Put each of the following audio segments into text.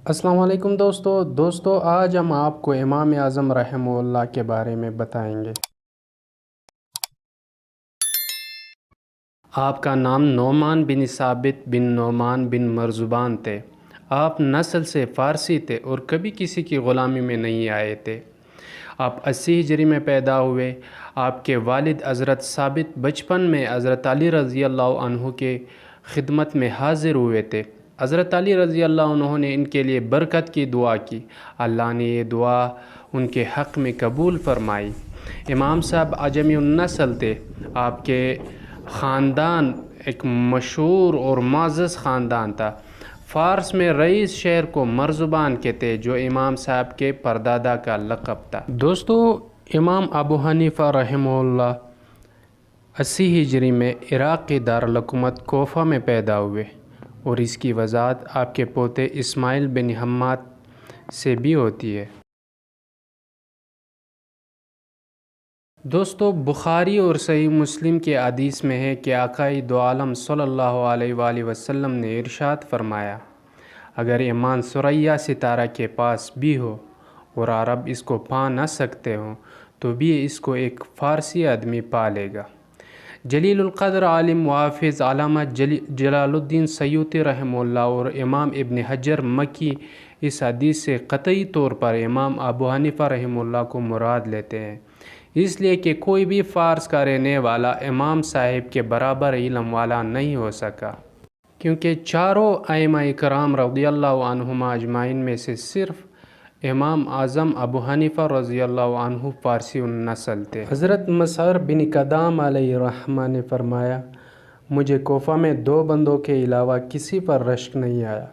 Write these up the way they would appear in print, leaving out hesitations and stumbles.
السلام علیکم دوستو آج ہم آپ کو امام اعظم رحمہ اللہ کے بارے میں بتائیں گے۔ آپ کا نام نعمان بن ثابت بن نعمان بن مرزبان تھے۔ آپ نسل سے فارسی تھے اور کبھی کسی کی غلامی میں نہیں آئے تھے۔ آپ 80 ہجری میں پیدا ہوئے۔ آپ کے والد حضرت ثابت بچپن میں حضرت علی رضی اللہ عنہ کے خدمت میں حاضر ہوئے تھے۔ حضرت علی رضی اللہ عنہ نے ان کے لیے برکت کی دعا کی۔ اللہ نے یہ دعا ان کے حق میں قبول فرمائی۔ امام صاحب عجمی النسل تھے۔ آپ کے خاندان ایک مشہور اور معزز خاندان تھا۔ فارس میں رئیس شہر کو مرزبان کہتے جو امام صاحب کے پردادا کا لقب تھا۔ دوستو امام ابو حنیفہ رحمہ اللہ 80 ہجری میں عراق کے دارالحکومت کوفہ میں پیدا ہوئے، اور اس کی وضاحت آپ کے پوتے اسماعیل بن حماد سے بھی ہوتی ہے۔ دوستو بخاری اور صحیح مسلم کے حدیث میں ہے کہ آقائے دو عالم صلی اللہ علیہ وآلہ وسلم نے ارشاد فرمایا، اگر ایمان ثریا ستارہ کے پاس بھی ہو اور عرب اس کو پا نہ سکتے ہوں تو بھی اس کو ایک فارسی آدمی پا لے گا۔ جلیل القدر عالم وحافظ علامہ جلال الدین سیوطی رحمہ اللہ اور امام ابن حجر مکی اس حدیث سے قطعی طور پر امام ابو حنیفہ رحمہ اللہ کو مراد لیتے ہیں، اس لیے کہ کوئی بھی فارس کا رہنے والا امام صاحب کے برابر علم والا نہیں ہو سکا، کیونکہ چاروں ائمہ کرام رضی اللہ عنہم اجمعین میں سے صرف امام اعظم ابو حنیفہ رضی اللہ عنہ فارسی النسل تھے۔ حضرت مسعر بن قدام علیہ الرحمہ نے فرمایا، مجھے کوفہ میں 2 بندوں کے علاوہ کسی پر رشک نہیں آیا،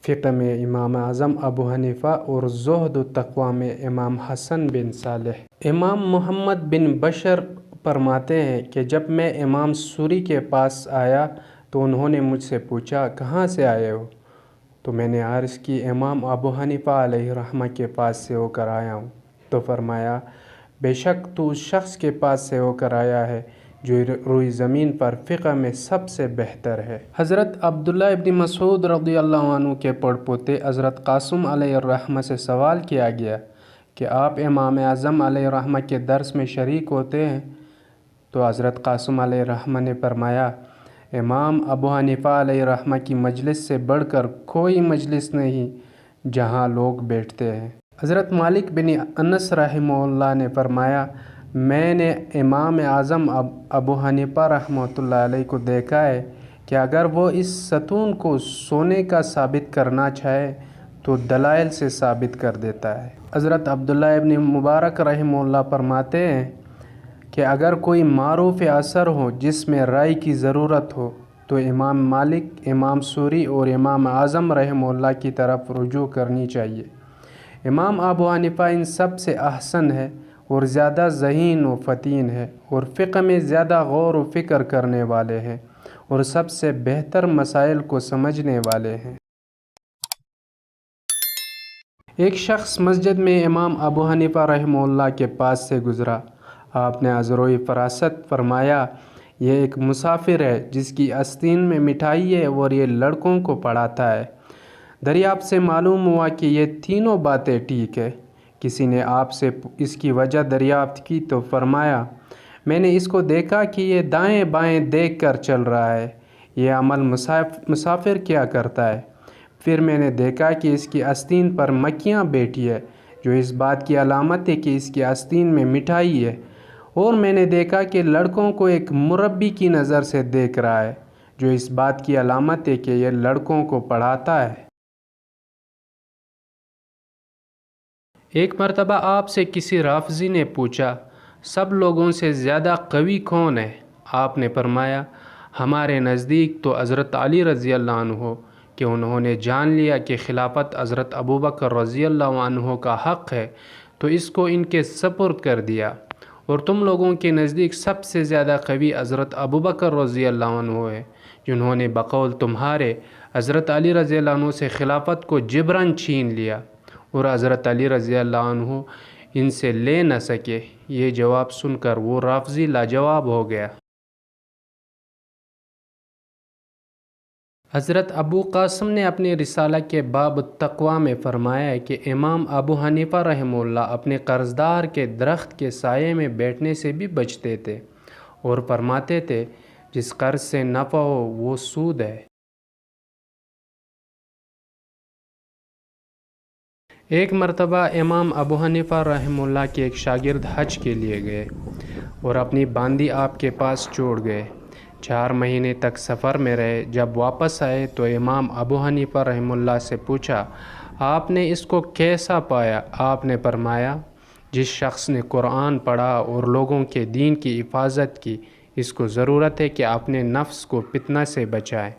فقہ میں امام اعظم ابو حنیفہ اور زہد و تقوی میں امام حسن بن صالح۔ امام محمد بن بشر فرماتے ہیں کہ جب میں امام سوری کے پاس آیا تو انہوں نے مجھ سے پوچھا، کہاں سے آئے ہو؟ تو میں نے عرض کی، امام ابو حنیفہ علیہ الرحمہ کے پاس سے ہو کر آیا ہوں۔ تو فرمایا، بے شک تو اس شخص کے پاس سے ہو کر آیا ہے جو روئی زمین پر فقہ میں سب سے بہتر ہے۔ حضرت عبداللہ ابن مسعود رضی اللہ عنہ کے پڑپوتے حضرت قاسم علیہ الرحمہ سے سوال کیا گیا کہ آپ امام اعظم علیہ الرحمہ کے درس میں شریک ہوتے ہیں؟ تو حضرت قاسم علیہ الرحمہ نے فرمایا، امام ابو حنیفہ علیہ الرحمہ کی مجلس سے بڑھ کر کوئی مجلس نہیں جہاں لوگ بیٹھتے ہیں۔ حضرت مالک بن انس رحمہ اللہ نے فرمایا، میں نے امام اعظم ابو حنیفہ رحمۃ اللہ علیہ کو دیکھا ہے کہ اگر وہ اس ستون کو سونے کا ثابت کرنا چاہے تو دلائل سے ثابت کر دیتا ہے۔ حضرت عبداللہ ابن مبارک رحمہ اللہ فرماتے ہیں کہ اگر کوئی معروف اثر ہو جس میں رائے کی ضرورت ہو تو امام مالک، امام سوری اور امام اعظم رحمہ اللہ کی طرف رجوع کرنی چاہیے۔ امام ابو حنیفہ ان سب سے احسن ہے اور زیادہ ذہین و فطین ہے، اور فقہ میں زیادہ غور و فکر کرنے والے ہیں اور سب سے بہتر مسائل کو سمجھنے والے ہیں۔ ایک شخص مسجد میں امام ابو حنیفہ رحمہ اللہ کے پاس سے گزرا۔ آپ نے عذر فراست فرمایا، یہ ایک مسافر ہے جس کی آستین میں مٹھائی ہے اور یہ لڑکوں کو پڑھاتا ہے۔ دریافت سے معلوم ہوا کہ یہ تینوں باتیں ٹھیک ہے۔ کسی نے آپ سے اس کی وجہ دریافت کی تو فرمایا، میں نے اس کو دیکھا کہ یہ دائیں بائیں دیکھ کر چل رہا ہے، یہ عمل مسافر کیا کرتا ہے۔ پھر میں نے دیکھا کہ اس کی آستین پر مکھیاں بیٹھی ہے، جو اس بات کی علامت ہے کہ اس کی آستین میں مٹھائی ہے، اور میں نے دیکھا کہ لڑکوں کو ایک مربی کی نظر سے دیکھ رہا ہے، جو اس بات کی علامت ہے کہ یہ لڑکوں کو پڑھاتا ہے۔ ایک مرتبہ آپ سے کسی رافضی نے پوچھا، سب لوگوں سے زیادہ قوی کون ہے؟ آپ نے فرمایا، ہمارے نزدیک تو حضرت علی رضی اللہ عنہ ہو، کہ انہوں نے جان لیا کہ خلافت حضرت ابوبکر رضی اللہ عنہ کا حق ہے تو اس کو ان کے سپرد کر دیا، اور تم لوگوں کے نزدیک سب سے زیادہ قوی حضرت ابوبکر رضی اللہ عنہ ہے، جنہوں نے بقول تمہارے حضرت علی رضی اللہ عنہ سے خلافت کو جبراً چھین لیا، اور حضرت علی رضی اللہ عنہ ان سے لے نہ سکے۔ یہ جواب سن کر وہ رافضی لاجواب ہو گیا۔ حضرت ابو قاسم نے اپنی رسالہ کے باب التقوی میں فرمایا کہ امام ابو حنیفہ رحمہ اللہ اپنے قرضدار کے درخت کے سائے میں بیٹھنے سے بھی بچتے تھے اور فرماتے تھے جس قرض سے نفع ہو وہ سود ہے۔ ایک مرتبہ امام ابو حنیفہ رحمہ اللہ کے ایک شاگرد حج کے لیے گئے اور اپنی باندی آپ کے پاس چھوڑ گئے۔ 4 مہینے تک سفر میں رہے۔ جب واپس آئے تو امام ابو حنیفہ رحمہ اللہ سے پوچھا آپ نے اس کو کیسا پایا؟ آپ نے فرمایا جس شخص نے قرآن پڑھا اور لوگوں کے دین کی حفاظت کی اس کو ضرورت ہے کہ اپنے نفس کو فتنہ سے بچائے۔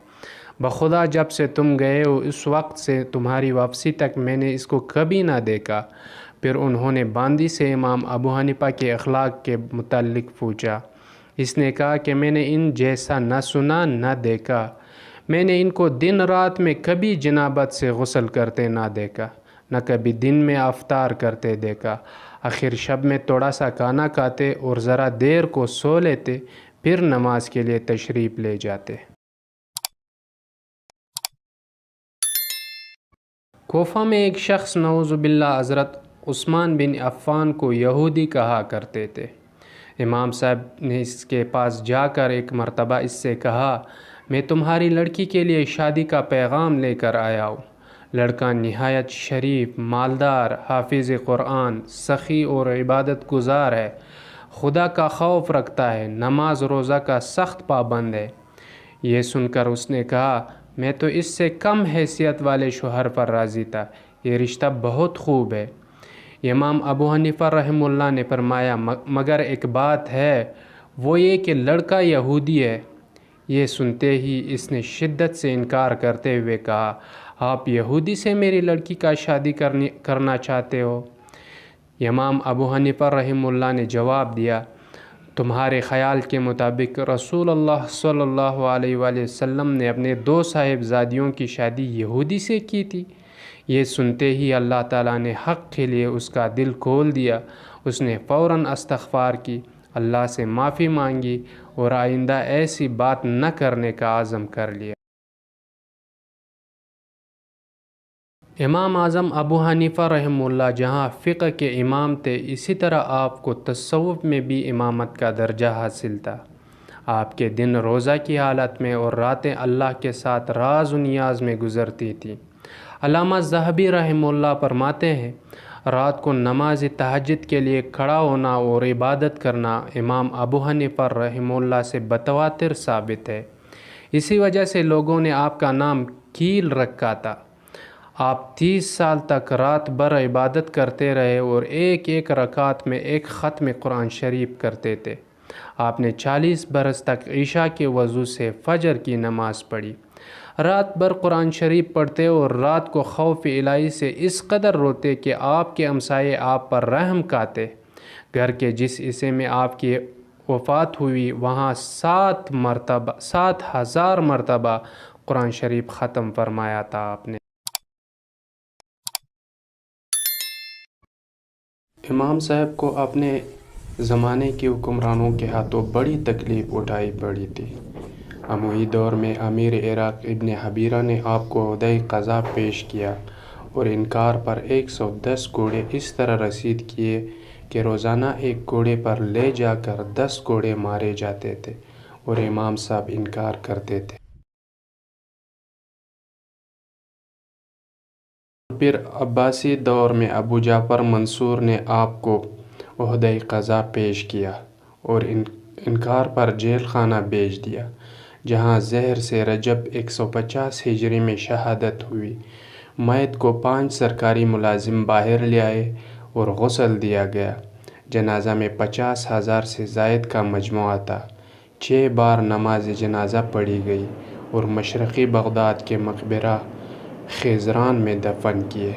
بخدا جب سے تم گئے ہو اس وقت سے تمہاری واپسی تک میں نے اس کو کبھی نہ دیکھا۔ پھر انہوں نے باندی سے امام ابو حنیفہ کے اخلاق کے متعلق پوچھا۔ اس نے کہا کہ میں نے ان جیسا نہ سنا نہ دیکھا۔ میں نے ان کو دن رات میں کبھی جنابت سے غسل کرتے نہ دیکھا، نہ کبھی دن میں افطار کرتے دیکھا۔ آخر شب میں تھوڑا سا کھانا کھاتے اور ذرا دیر کو سو لیتے، پھر نماز کے لیے تشریف لے جاتے۔ کوفہ میں ایک شخص نعوذ باللہ حضرت عثمان بن عفان کو یہودی کہا کرتے تھے۔ امام صاحب نے اس کے پاس جا کر ایک مرتبہ اس سے کہا میں تمہاری لڑکی کے لیے شادی کا پیغام لے کر آیا ہوں۔ لڑکا نہایت شریف، مالدار، حافظ قرآن، سخی اور عبادت گزار ہے، خدا کا خوف رکھتا ہے، نماز روزہ کا سخت پابند ہے۔ یہ سن کر اس نے کہا میں تو اس سے کم حیثیت والے شوہر پر راضی تھا، یہ رشتہ بہت خوب ہے۔ امام ابو حنیفہ رحمہ اللہ نے فرمایا مگر ایک بات ہے، وہ یہ کہ لڑکا یہودی ہے۔ یہ سنتے ہی اس نے شدت سے انکار کرتے ہوئے کہا آپ یہودی سے میری لڑکی کا شادی کرنا چاہتے ہو؟ امام ابو حنیفہ رحمہ اللہ نے جواب دیا تمہارے خیال کے مطابق رسول اللہ صلی اللہ علیہ وآلہ وسلم نے اپنے 2 صاحبزادیوں کی شادی یہودی سے کی تھی۔ یہ سنتے ہی اللہ تعالیٰ نے حق کے لیے اس کا دل کھول دیا۔ اس نے فوراً استغفار کی، اللہ سے معافی مانگی اور آئندہ ایسی بات نہ کرنے کا عزم کر لیا۔ امام اعظم ابو حنیفہ رحمہ اللہ جہاں فقہ کے امام تھے، اسی طرح آپ کو تصوف میں بھی امامت کا درجہ حاصل تھا۔ آپ کے دن روزہ کی حالت میں اور راتیں اللہ کے ساتھ راز و نیاز میں گزرتی تھیں۔ علامہ ذہبی رحمہ اللہ فرماتے ہیں رات کو نماز تہجد کے لیے کھڑا ہونا اور عبادت کرنا امام ابو حنیفہ رحمہ اللہ سے بتواتر ثابت ہے۔ اسی وجہ سے لوگوں نے آپ کا نام کیل رکھا تھا۔ آپ 30 سال تک رات بھر عبادت کرتے رہے اور ایک رکعت میں ایک ختم قرآن شریف کرتے تھے۔ آپ نے 40 برس تک عشاء کے وضو سے فجر کی نماز پڑھی۔ رات بھر قرآن شریف پڑھتے اور رات کو خوف الہی سے اس قدر روتے کہ آپ کے ہمسائے آپ پر رحم کھاتے۔ گھر کے جس حصے میں آپ کی وفات ہوئی وہاں 7,000 مرتبہ قرآن شریف ختم فرمایا تھا آپ نے۔ امام صاحب کو اپنے زمانے کے حکمرانوں کے ہاتھوں بڑی تکلیف اٹھائی پڑی تھی۔ اموی دور میں امیر عراق ابن حبیرہ نے آپ کو عہدۂ قضا پیش کیا اور انکار پر 110 گھوڑے اس طرح رسید کیے کہ روزانہ ایک گھوڑے پر لے جا کر 10 گھوڑے مارے جاتے تھے اور امام صاحب انکار کرتے تھے۔ پھر عباسی دور میں ابو جعفر منصور نے آپ کو عہدۂ قضا پیش کیا اور انکار پر جیل خانہ بھیج دیا، جہاں زہر سے رجب 150 ہجری میں شہادت ہوئی۔ میت کو 5 سرکاری ملازم باہر لے آئے اور غسل دیا گیا۔ جنازہ میں 50,000 سے زائد کا مجموعہ تھا۔ 6 بار نماز جنازہ پڑھی گئی اور مشرقی بغداد کے مقبرہ خیزران میں دفن کیے۔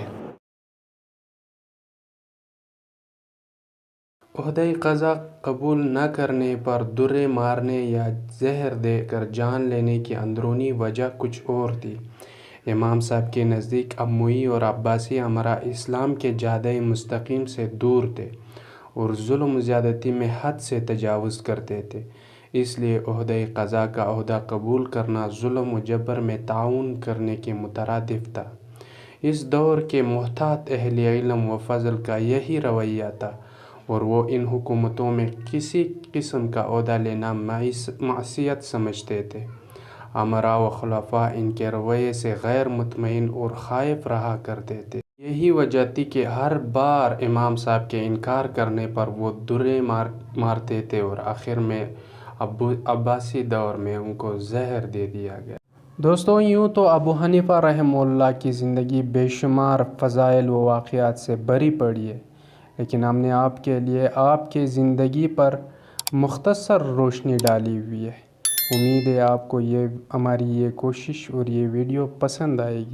عہدۂ قضا قبول نہ کرنے پر درے مارنے یا زہر دے کر جان لینے کی اندرونی وجہ کچھ اور تھی۔ امام صاحب کے نزدیک اموی اور عباسی امراء اسلام کے جادۂ مستقیم سے دور تھے اور ظلم و زیادتی میں حد سے تجاوز کرتے تھے۔ اس لیے عہدۂ قضا کا عہدہ قبول کرنا ظلم و جبر میں تعاون کرنے کے مترادف تھا۔ اس دور کے محتاط اہل علم و فضل کا یہی رویہ تھا، اور وہ ان حکومتوں میں کسی قسم کا عہدہ لینا معصیت سمجھتے تھے۔ امراء و خلفاء ان کے رویے سے غیر مطمئن اور خائف رہا کرتے تھے۔ یہی وجہ تھی کہ ہر بار امام صاحب کے انکار کرنے پر وہ درے مارتے تھے، اور آخر میں عباسی دور میں ان کو زہر دے دیا گیا۔ دوستو، یوں تو ابو حنیفہ رحمہ اللہ کی زندگی بے شمار فضائل و واقعات سے بھری پڑی ہے، لیکن ہم نے آپ کے لیے آپ کی زندگی پر مختصر روشنی ڈالی ہوئی ہے۔ امید ہے آپ کو ہماری یہ کوشش اور یہ ویڈیو پسند آئے گی۔